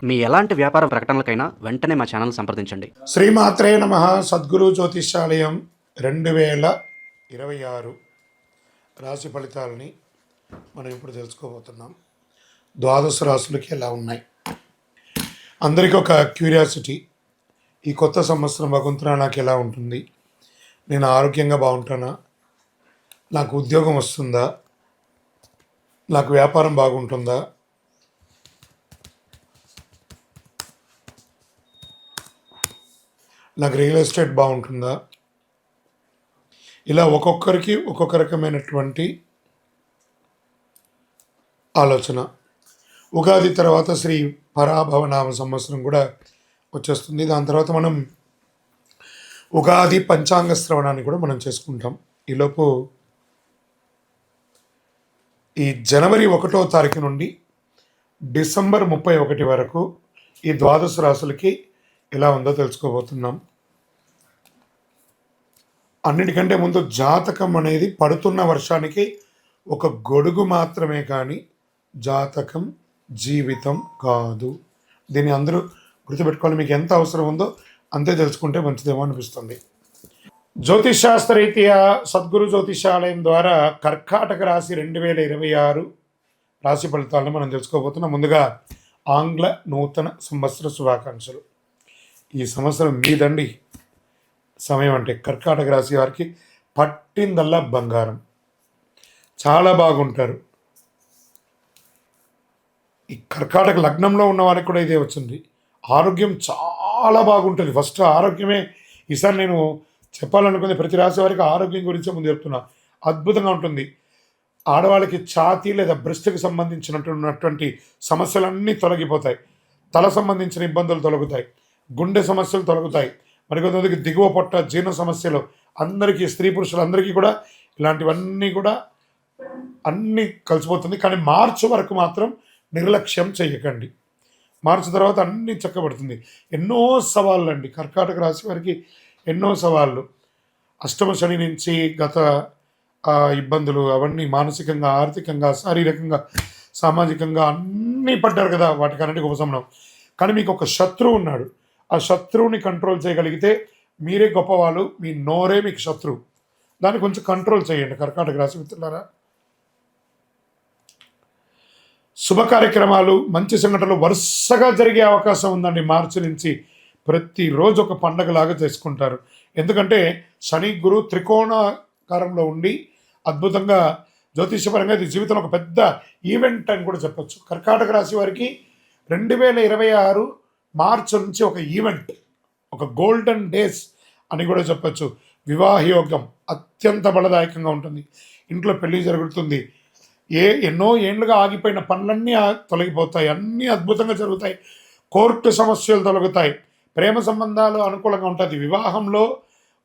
మీ ఎలాంటి వ్యాపార ప్రకటనలకైనా వెంటనే మా ఛానల్ సంప్రదించండి. శ్రీమాత్రే నమ. సద్గురు జ్యోతిష్యాలయం 2026 రాశి ఫలితాలని మనం ఇప్పుడు తెలుసుకోబోతున్నాం. ద్వాదశ రాశులకి ఎలా ఉన్నాయి? అందరికీ ఒక క్యూరియాసిటీ, ఈ కొత్త సంవత్సరం భగవంతుడా నాకు ఎలా ఉంటుంది? నేను ఆరోగ్యంగా బాగుంటానా? నాకు ఉద్యోగం వస్తుందా? నాకు వ్యాపారం బాగుంటుందా? నాకు రియల్ ఎస్టేట్ బాగుంటుందా? ఇలా ఒక్కొక్కరికి ఒక్కొక్క రకమైనటువంటి ఆలోచన. ఉగాది తర్వాత శ్రీ పరాభవనామ సంవత్సరం కూడా వచ్చేస్తుంది. దాని తర్వాత మనం ఉగాది పంచాంగ శ్రవణాన్ని కూడా మనం చేసుకుంటాం. ఈలోపు ఈ జనవరి 1వ తారీఖు నుండి డిసెంబర్ 31 వరకు ఈ ద్వాదశ రాశులకి ఎలా ఉందో తెలుసుకోబోతున్నాం. అన్నిటికంటే ముందు జాతకం అనేది పడుతున్న వర్షానికి ఒక గొడుగు మాత్రమే, కానీ జాతకం జీవితం కాదు. దీన్ని అందరూ గుర్తుపెట్టుకోవాలి. మీకు ఎంత అవసరం ఉందో అంతే తెలుసుకుంటే మంచిదేమో అనిపిస్తుంది. జ్యోతిషాస్త్రరీత్యా సద్గురు జ్యోతిషాలయం ద్వారా కర్కాటక రాశి 2026 రాశి ఫలితాలను మనం తెలుసుకోబోతున్నాం. ముందుగా ఆంగ్ల నూతన సంవత్సర శుభాకాంక్షలు. ఈ సంవత్సరం మీదండి. సమయం అంటే కర్కాటక రాశి వారికి పట్టిందల్లా బంగారం. చాలా బాగుంటారు. ఈ కర్కాటక లగ్నంలో ఉన్న వారికి కూడా ఇదే వచ్చింది. ఆరోగ్యం చాలా బాగుంటుంది. ఫస్ట్ ఆరోగ్యమే ఈసారి నేను చెప్పాలనుకుంది. ప్రతి రాశి వారికి ఆరోగ్యం గురించి ముందు చెప్తున్నా. అద్భుతంగా ఉంటుంది. ఆడవాళ్ళకి ఛాతీ లేదా బ్రెస్ట్కి సంబంధించినటువంటి సమస్యలన్నీ తొలగిపోతాయి. తల సంబంధించిన ఇబ్బందులు తొలగుతాయి. గుండె సమస్యలు తొలగుతాయి. మరికొంతమందికి దిగువ పొట్ట జీర్ణ సమస్యలు, అందరికీ స్త్రీ పురుషులందరికీ కూడా ఇలాంటివన్నీ కూడా అన్నీ కలిసిపోతుంది. కానీ మార్చి వరకు మాత్రం నిర్లక్ష్యం చేయకండి. మార్చి తర్వాత అన్నీ చక్కబడుతుంది. ఎన్నో సవాళ్ళు అండి కర్కాటక రాశి వారికి, ఎన్నో సవాళ్ళు. అష్టమ శని నుంచి గత ఇబ్బందులు అవన్నీ మానసికంగా, ఆర్థికంగా, శారీరకంగా, సామాజికంగా అన్నీ పడ్డారు కదా. వాటికన్నిటికీ ఉపశమనం. కానీ మీకు ఒక శత్రువు ఉన్నాడు. ఆ శత్రువుని కంట్రోల్ చేయగలిగితే మీరే గొప్పవాళ్ళు. మీ నోరే మీకు శత్రువు. దాన్ని కొంచెం కంట్రోల్ చేయండి కర్కాటక రాశి మిత్రులారా. శుభ కార్యక్రమాలు, మంచి సంఘటనలు వరుసగా జరిగే అవకాశం ఉందండి. మార్చి నుంచి ప్రతిరోజు ఒక పండగలాగా చేసుకుంటారు. ఎందుకంటే శని గురు త్రికోణాకారంలో ఉండి అద్భుతంగా జ్యోతిషపరంగా ఇది జీవితంలో ఒక పెద్ద ఈవెంట్ అని కూడా చెప్పచ్చు. కర్కాటక రాశి వారికి 2026 మార్చి నుంచి ఒక ఈవెంట్, ఒక గోల్డెన్ డేస్ అని కూడా చెప్పచ్చు. వివాహ యోగం అత్యంత బలదాయకంగా ఉంటుంది. ఇంట్లో పెళ్లి జరుగుతుంది. ఎన్నో ఏళ్ళుగా ఆగిపోయిన పనులన్నీ తొలగిపోతాయి. అన్నీ అద్భుతంగా జరుగుతాయి. కోర్టు సమస్యలు తొలగుతాయి. ప్రేమ సంబంధాలు అనుకూలంగా ఉంటుంది. వివాహంలో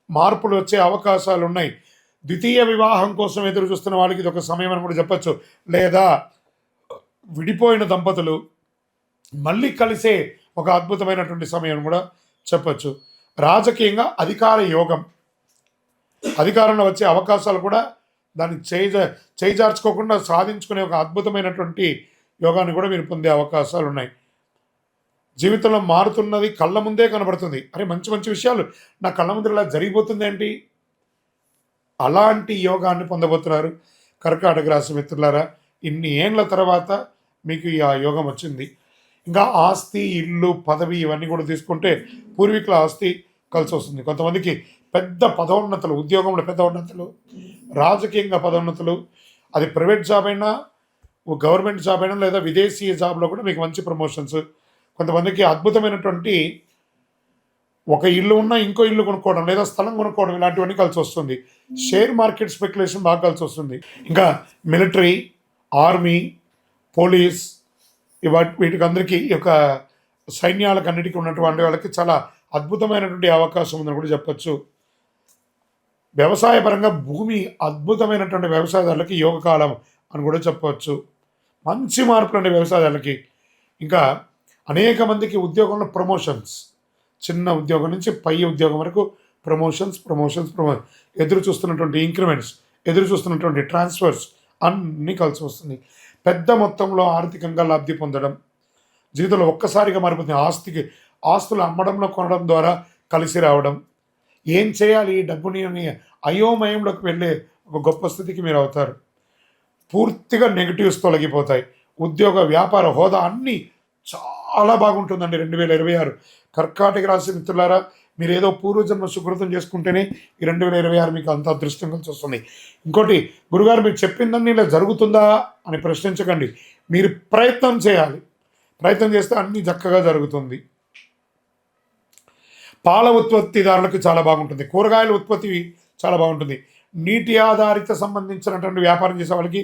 మార్పులు వచ్చే అవకాశాలు ఉన్నాయి. ద్వితీయ వివాహం కోసం ఎదురు చూస్తున్న వాళ్ళకి ఇది ఒక సమయం అని కూడా చెప్పచ్చు. లేదా విడిపోయిన దంపతులు మళ్ళీ కలిసే ఒక అద్భుతమైనటువంటి సమయం కూడా చెప్పచ్చు. రాజకీయంగా అధికార యోగం, అధికారంలో వచ్చే అవకాశాలు కూడా దాన్ని చేజార్చుకోకుండా సాధించుకునే ఒక అద్భుతమైనటువంటి యోగాన్ని కూడా మీరు పొందే అవకాశాలు ఉన్నాయి. జీవితంలో మారుతున్నది కళ్ళ ముందే కనబడుతుంది. అరే మంచి మంచి విషయాలు నా కళ్ళ ముందు ఇలా జరిగిపోతుంది ఏంటి? అలాంటి యోగాన్ని పొందబోతున్నారు కర్కాటక రాశి మిత్రులారా. ఇన్ని ఏండ్ల తర్వాత మీకు ఈ యోగం వచ్చింది. ఇంకా ఆస్తి, ఇల్లు, పదవి ఇవన్నీ కూడా తీసుకుంటే పూర్వీకుల ఆస్తి కలిసి వస్తుంది. కొంతమందికి పెద్ద పదోన్నతులు, ఉద్యోగంలో పెద్ద ఉన్నతులు, రాజకీయంగా పదోన్నతులు, అది ప్రైవేట్ జాబ్ అయినా, గవర్నమెంట్ జాబ్ అయినా, లేదా విదేశీయ జాబ్లో కూడా మీకు మంచి ప్రమోషన్స్. కొంతమందికి అద్భుతమైనటువంటి ఒక ఇల్లు ఉన్నా ఇంకో ఇల్లు కొనుక్కోవడం, లేదా స్థలం కొనుక్కోవడం, ఇలాంటివన్నీ కలిసి వస్తుంది. షేర్ మార్కెట్ స్పెక్యులేషన్ బాగా కలిసి వస్తుంది. ఇంకా మిలిటరీ, ఆర్మీ, పోలీస్, వీటికి అందరికీ ఈ యొక్క సైన్యాలకు అన్నిటికీ ఉన్నటువంటి వాళ్ళకి చాలా అద్భుతమైనటువంటి అవకాశం ఉందని కూడా చెప్పచ్చు. వ్యవసాయపరంగా భూమి అద్భుతమైనటువంటి వ్యవసాయదారులకి యోగకాలం అని కూడా చెప్పవచ్చు. మంచి మార్పులు అండి వ్యవసాయదారులకి. ఇంకా అనేక మందికి ఉద్యోగంలో ప్రమోషన్స్, చిన్న ఉద్యోగం నుంచి పై ఉద్యోగం వరకు ప్రమోషన్స్, ఎదురు చూస్తున్నటువంటి ఇంక్రిమెంట్స్, ఎదురు చూస్తున్నటువంటి ట్రాన్స్ఫర్స్ అన్నీ కలిసి వస్తుంది. పెద్ద మొత్తంలో ఆర్థికంగా లబ్ధి పొందడం, జీవితంలో ఒక్కసారిగా మారిపోతుంది. ఆస్తులు అమ్మడంలో కొనడం ద్వారా కలిసి రావడం. ఏం చేయాలి ఈ డబ్బుని అని అయోమయంలోకి వెళ్ళే ఒక గొప్ప స్థితికి మీరు అవుతారు. పూర్తిగా నెగిటివ్స్ తొలగిపోతాయి. ఉద్యోగ, వ్యాపార, హోదా అన్నీ చాలా బాగుంటుందండి 2026. కర్కాటక రాశి మిత్రులారా, మీరు ఏదో పూర్వజన్మ సుకృతం చేసుకుంటేనే ఈ 2026 మీకు అంత అదృష్టం కలిసి వస్తుంది. ఇంకోటి, గురుగారు మీరు చెప్పిందని ఇలా జరుగుతుందా అని ప్రశ్నించకండి. మీరు ప్రయత్నం చేయాలి. ప్రయత్నం చేస్తే అన్నీ చక్కగా జరుగుతుంది. పాల ఉత్పత్తిదారులకు చాలా బాగుంటుంది. కూరగాయల ఉత్పత్తి చాలా బాగుంటుంది. నీటి ఆధారిత సంబంధించినటువంటి వ్యాపారం చేసే వాళ్ళకి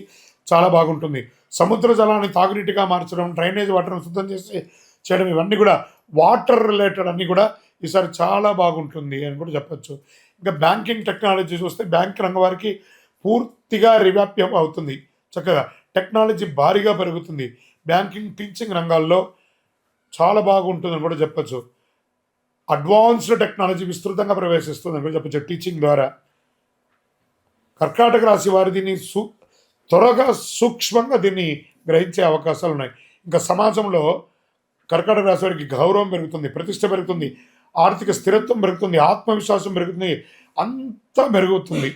చాలా బాగుంటుంది. సముద్ర జలాన్ని తాగునీటిగా మార్చడం, డ్రైనేజ్ వాటర్ను శుద్ధం చేయడం, ఇవన్నీ కూడా వాటర్ రిలేటెడ్ అన్నీ కూడా ఈసారి చాలా బాగుంటుంది అని కూడా చెప్పచ్చు. ఇంకా బ్యాంకింగ్ టెక్నాలజీ చూస్తే బ్యాంక్ రంగం వారికి పూర్తిగా రివ్యాప్యం అవుతుంది. చక్కగా టెక్నాలజీ భారీగా పెరుగుతుంది. బ్యాంకింగ్, టీచింగ్ రంగాల్లో చాలా బాగుంటుందని కూడా చెప్పచ్చు. అడ్వాన్స్డ్ టెక్నాలజీ విస్తృతంగా ప్రవేశిస్తుందని కూడా చెప్పచ్చు టీచింగ్ ద్వారా. కర్కాటక రాశి వారు దీన్ని త్వరగా సూక్ష్మంగా దీన్ని గ్రహించే అవకాశాలు ఉన్నాయి. ఇంకా సమాజంలో కర్కాటక రాశి వారికి గౌరవం పెరుగుతుంది, ప్రతిష్ట పెరుగుతుంది, ఆర్థిక స్థిరత్వం పెరుగుతుంది, ఆత్మవిశ్వాసం పెరుగుతుంది, అంతా పెరుగుతుంది.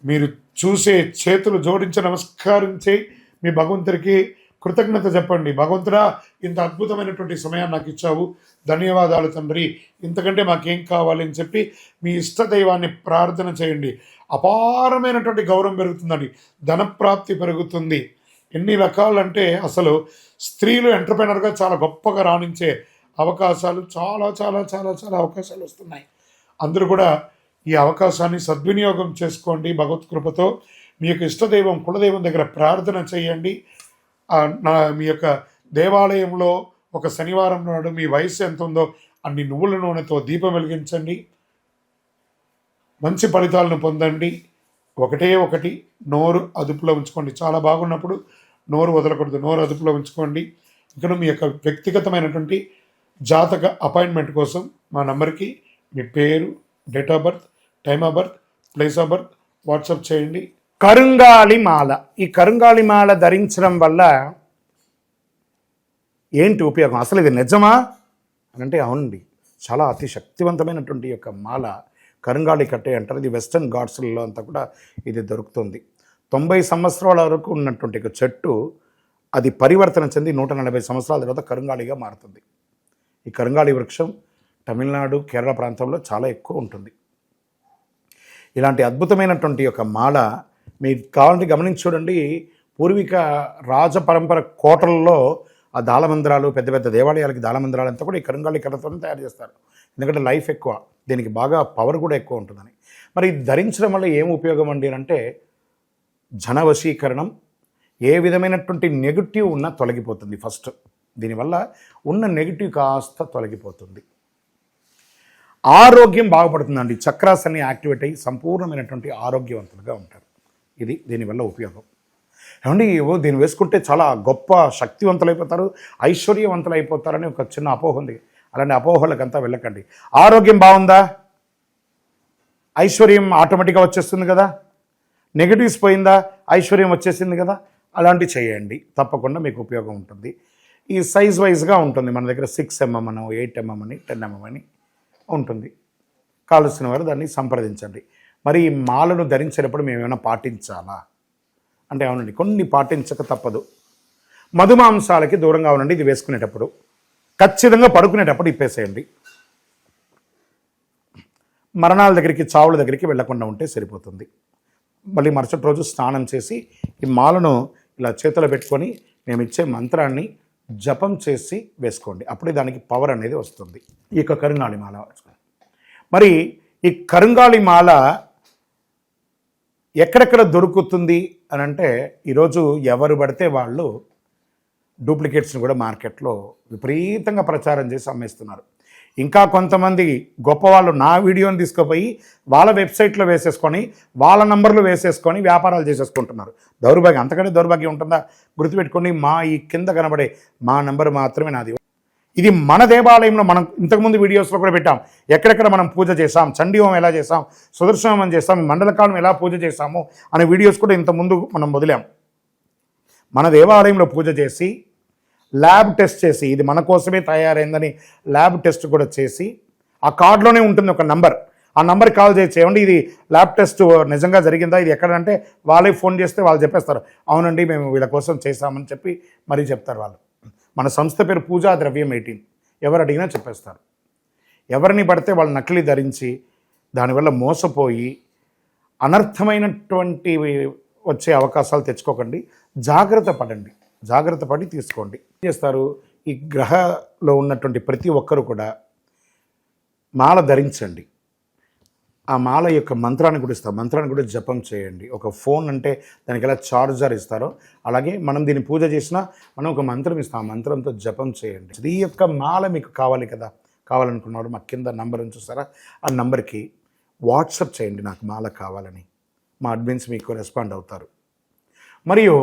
మీరు చూసే చేతులు జోడించి నమస్కరించి మీ భగవంతుడికి కృతజ్ఞత చెప్పండి. భగవంతుడా, ఇంత అద్భుతమైనటువంటి సమయాన్ని నాకు ఇచ్చావు, ధన్యవాదాలు తండ్రి, ఇంతకంటే మాకేం కావాలి అని చెప్పి మీ ఇష్టదైవాన్ని ప్రార్థన చేయండి. అపారమైనటువంటి గౌరవం పెరుగుతుందండి, ధనప్రాప్తి పెరుగుతుంది. ఎన్ని రకాలంటే అసలు స్త్రీలు ఎంటర్ప్రైనర్గా చాలా గొప్పగా రాణించే అవకాశాలు చాలా చాలా చాలా చాలా అవకాశాలు వస్తున్నాయి. అందరూ కూడా ఈ అవకాశాన్ని సద్వినియోగం చేసుకోండి. భగవత్ కృపతో మీ యొక్క ఇష్టదైవం, కులదైవం దగ్గర ప్రార్థన చేయండి. మీ యొక్క దేవాలయంలో ఒక శనివారం నాడు మీ వయసు ఎంత ఉందో అన్ని నువ్వుల నూనెతో దీపం వెలిగించండి. మంచి ఫలితాలను పొందండి. ఒకటి నోరు అదుపులో ఉంచుకోండి. చాలా బాగున్నప్పుడు నోరు వదలకూడదు, నోరు అదుపులో ఉంచుకోండి. ఇక్కడ మీ యొక్క వ్యక్తిగతమైనటువంటి జాతక అపాయింట్మెంట్ కోసం మా నంబర్కి మీ పేరు, date of birth, time of birth, place of birth WhatsApp చేయండి. కరుంగాళి మాల. ఈ కరుంగాళి మాల ధరించడం వల్ల ఏంటి ఉపయోగం? అసలు ఇది నిజమా అని అంటే అవునండి, చాలా అతి శక్తివంతమైనటువంటి యొక్క మాల కరుంగాళి కట్టే అంటారు. ఇది వెస్టర్న్ ఘాట్స్లలో అంతా కూడా ఇది దొరుకుతుంది. 90 సంవత్సరాల వరకు ఉన్నటువంటి ఒక చెట్టు అది పరివర్తన చెంది 140 సంవత్సరాల తర్వాత కరుంగాళిగా మారుతుంది. ఈ కరుంగాళి వృక్షం తమిళనాడు, కేరళ ప్రాంతంలో చాలా ఎక్కువ ఉంటుంది. ఇలాంటి అద్భుతమైనటువంటి యొక్క మాల మీకు కావాలంటే గమనించి చూడండి. పూర్వీక రాజ పరంపర కోటలలో ఆ దాళమందిరాలు, పెద్ద పెద్ద దేవాలయాలకి దాళమందిరాలు అంతా కూడా ఈ కరుంగాళి కర్రతోనే తయారు చేస్తారు. ఎందుకంటే లైఫ్ ఎక్కువ, దీనికి బాగా పవర్ కూడా ఎక్కువ ఉంటుందని. మరి ఇది ధరించడం వల్ల ఏం ఉపయోగం అండి అంటే జన వశీకరణం, ఏ విధమైనటువంటి నెగిటివ్ ఉన్నా తొలగిపోతుంది. ఫస్ట్ దీనివల్ల ఉన్న నెగిటివ్ కాస్త తొలగిపోతుంది. ఆరోగ్యం బాగుపడుతుందండి. చక్రాస్ అన్ని యాక్టివేట్ అయ్యి సంపూర్ణమైనటువంటి ఆరోగ్యవంతులుగా ఉంటారు. ఇది దీనివల్ల ఉపయోగం. ఏమండి, దీన్ని వేసుకుంటే చాలా గొప్ప శక్తివంతులైపోతారు, ఐశ్వర్యవంతులు అయిపోతారని ఒక చిన్న అపోహ ఉంది. అలాంటి అపోహలకంతా వెళ్ళకండి. ఆరోగ్యం బాగుందా, ఐశ్వర్యం ఆటోమేటిక్గా వచ్చేస్తుంది కదా. నెగిటివ్స్ పోయిందా, ఐశ్వర్యం వచ్చేసింది కదా. అలాంటివి చేయండి, తప్పకుండా మీకు ఉపయోగం ఉంటుంది. ఈ సైజ్ వైజ్గా ఉంటుంది. మన దగ్గర 6 mm అని, 8 mm అని, 10 mm అని ఉంటుంది. కావలసిన వారు దాన్ని సంప్రదించండి. మరి ఈ మాలను ధరించేటప్పుడు మేము ఏమైనా పాటించాలా అంటే అవునండి, కొన్ని పాటించక తప్పదు. మధుమాంసాలకి దూరంగా ఉండండి. ఇది వేసుకునేటప్పుడు ఖచ్చితంగా పడుకునేటప్పుడు ఇప్పేసేయండి. మరణాల దగ్గరికి, చావుల దగ్గరికి వెళ్లకుండా ఉంటే సరిపోతుంది. మళ్ళీ మరుసటి రోజు స్నానం చేసి ఈ మాలను ఇలా చేతిలో పెట్టుకొని మేము ఇచ్చే మంత్రాన్ని జపం చేసి వేసుకోండి. అప్పుడే దానికి పవర్ అనేది వస్తుంది. ఈ యొక్క కరుంగాళి మాల. మరి ఈ కరుంగాళి మాల ఎక్కడెక్కడ దొరుకుతుంది అని అంటే ఈరోజు ఎవరు పడితే వాళ్ళు డూప్లికేట్స్ని కూడా మార్కెట్లో విపరీతంగా ప్రచారం చేసి అమ్మేస్తున్నారు. ఇంకా కొంతమంది గొప్పవాళ్ళు నా వీడియోని తీసుకుపోయి వాళ్ళ వెబ్సైట్లో వేసేసుకొని వాళ్ళ నంబర్లు వేసేసుకొని వ్యాపారాలు చేసేసుకుంటున్నారు. దౌర్భాగ్యం, అంతకంటే దౌర్భాగ్యం ఉంటుందా? గుర్తుపెట్టుకొని మా ఈ కింద కనబడే మా నంబర్ మాత్రమే నాది. ఇది మన దేవాలయంలో మనం ఇంతకుముందు వీడియోస్లో కూడా పెట్టాం. ఎక్కడెక్కడ మనం పూజ చేసాం, చండీ హోమం ఎలా చేసాం, సుదర్శన హోమం చేసాం, మండలకాలం ఎలా పూజ చేసాము అనే వీడియోస్ కూడా ఇంతకుముందు మనం వదిలాం. మన దేవాలయంలో పూజ చేసి ల్యాబ్ టెస్ట్ చేసి ఇది మన కోసమే తయారైందని ల్యాబ్ టెస్ట్ కూడా చేసి ఆ కార్డులోనే ఉంటుంది ఒక నంబర్. ఆ నంబర్కి కాల్ చేసి ఏమండి ఇది ల్యాబ్ టెస్ట్ నిజంగా జరిగిందా, ఇది ఎక్కడంటే వాళ్ళే ఫోన్ చేస్తే వాళ్ళు చెప్పేస్తారు అవునండి మేము వీళ్ళ కోసం చేశామని చెప్పి మరీ చెప్తారు వాళ్ళు. మన సంస్థ పేరు పూజా ద్రవ్యం 18. ఎవరు అడిగినా చెప్పేస్తారు. ఎవరిని పడితే వాళ్ళు నకిలీ ధరించి దానివల్ల మోసపోయి అనర్థమైనటువంటి వచ్చే అవకాశాలు తెచ్చుకోకండి. జాగ్రత్త పడండి, జాగ్రత్త పడి తీసుకోండి. ఏం చేస్తారు, ఈ గ్రహలో ఉన్నటువంటి ప్రతి ఒక్కరు కూడా మాల ధరించండి. ఆ మాల యొక్క మంత్రాన్ని కూడా ఇస్తాం, మంత్రాన్ని కూడా జపం చేయండి. ఒక ఫోన్ అంటే దానికి ఎలా చార్జర్ ఇస్తారో అలాగే మనం దీన్ని పూజ చేసినా మనం ఒక మంత్రం ఇస్తాం, ఆ మంత్రంతో జపం చేయండి. ఈ యొక్క మాల మీకు కావాలి కదా, కావాలనుకున్నవాడు మా కింద నంబర్ చూస్తారా, ఆ నంబర్కి వాట్సాప్ చేయండి నాకు మాల కావాలని. మా అడ్మిన్స్ మీకు రెస్పాండ్ అవుతారు. మరియు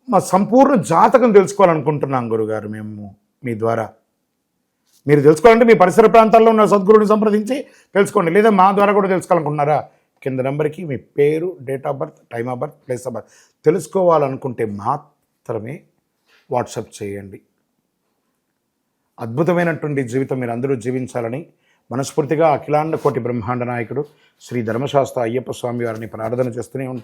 మా సంపూర్ణ జాతకం తెలుసుకోవాలనుకుంటున్నాం గురుగారు మేము మీ ద్వారా. మీరు తెలుసుకోవాలంటే మీ పరిసర ప్రాంతాల్లో ఉన్న సద్గురుని సంప్రదించి తెలుసుకోండి, లేదా మా ద్వారా కూడా తెలుసుకోవాలనుకుంటున్నారా, కింద నెంబర్కి మీ పేరు, date of birth, time of birth, place of birth తెలుసుకోవాలనుకుంటే మాత్రమే వాట్సాప్ చేయండి. అద్భుతమైనటువంటి జీవితం మీరు అందరూ జీవించాలని మనస్ఫూర్తిగా అఖిలాండ కోటి బ్రహ్మాండ నాయకుడు శ్రీ ధర్మశాస్త్ర అయ్యప్ప స్వామి వారిని ప్రార్థన చేస్తూనే ఉంటాను.